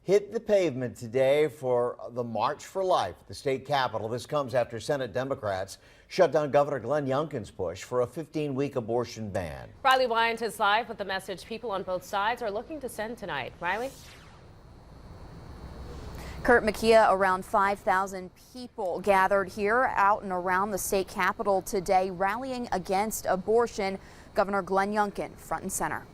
hit the pavement today for the March for Life at the state capitol. This comes after Senate Democrats shut down Governor Glenn Youngkin's push for a 15-week abortion ban. Riley Wyant is live with the message people on both sides are looking to send tonight. Riley? Kurt McKeah, around 5,000 people gathered here out and around the state capitol today rallying against abortion. Governor Glenn Youngkin front and center.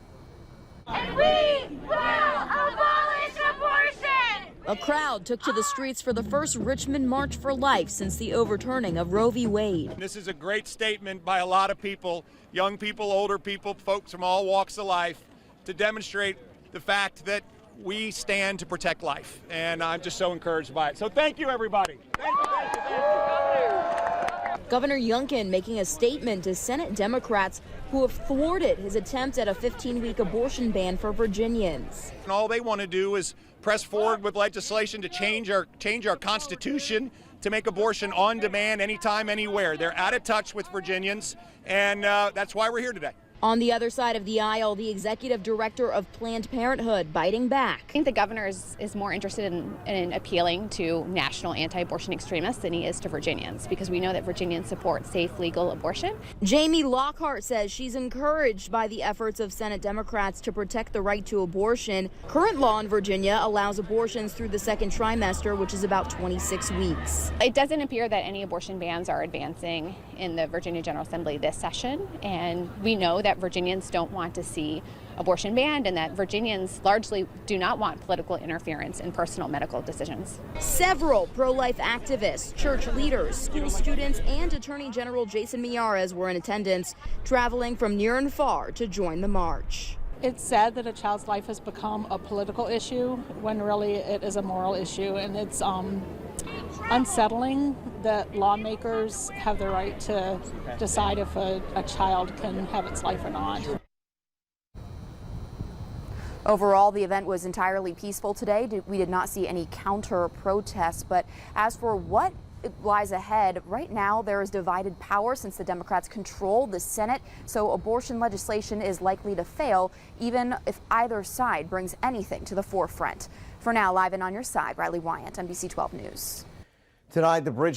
And we will abolish abortion! A crowd took to the streets for the first Richmond March for Life since the overturning of Roe v. Wade. This is a great statement by a lot of people, young people, older people, folks from all walks of life, to demonstrate the fact that we stand to protect life. And I'm just so encouraged by it. So thank you, everybody. Thank you, thank you, thank you. Governor Youngkin making a statement to Senate Democrats who have thwarted his attempt at a 15-week abortion ban for Virginians. And all they want to do is press forward with legislation to change our Constitution to make abortion on demand anytime, anywhere. They're out of touch with Virginians, and that's why we're here today. On the other side of the aisle, the executive director of Planned Parenthood biting back. I think the governor is more interested in appealing to national anti-abortion extremists than he is to Virginians, because we know that Virginians support safe, legal abortion. Jamie Lockhart says she's encouraged by the efforts of Senate Democrats to protect the right to abortion. Current law in Virginia allows abortions through the second trimester, which is about 26 weeks. It doesn't appear that any abortion bans are advancing in the Virginia General Assembly this session, and we know that Virginians don't want to see abortion banned, and that Virginians largely do not want political interference in personal medical decisions. Several pro-life activists, church leaders, school students, and Attorney General Jason Miyares were in attendance, traveling from near and far to join the march. It's sad that a child's life has become a political issue when really it is a moral issue, and it's unsettling that lawmakers have the right to decide if a child can have its life or not. Overall, the event was entirely peaceful today. We did not see any counter protests, but as for what lies ahead, right now there is divided power since the Democrats control the Senate, so abortion legislation is likely to fail even if either side brings anything to the forefront. For now, live and on your side, Riley Wyant, NBC 12 News. Tonight, the bridge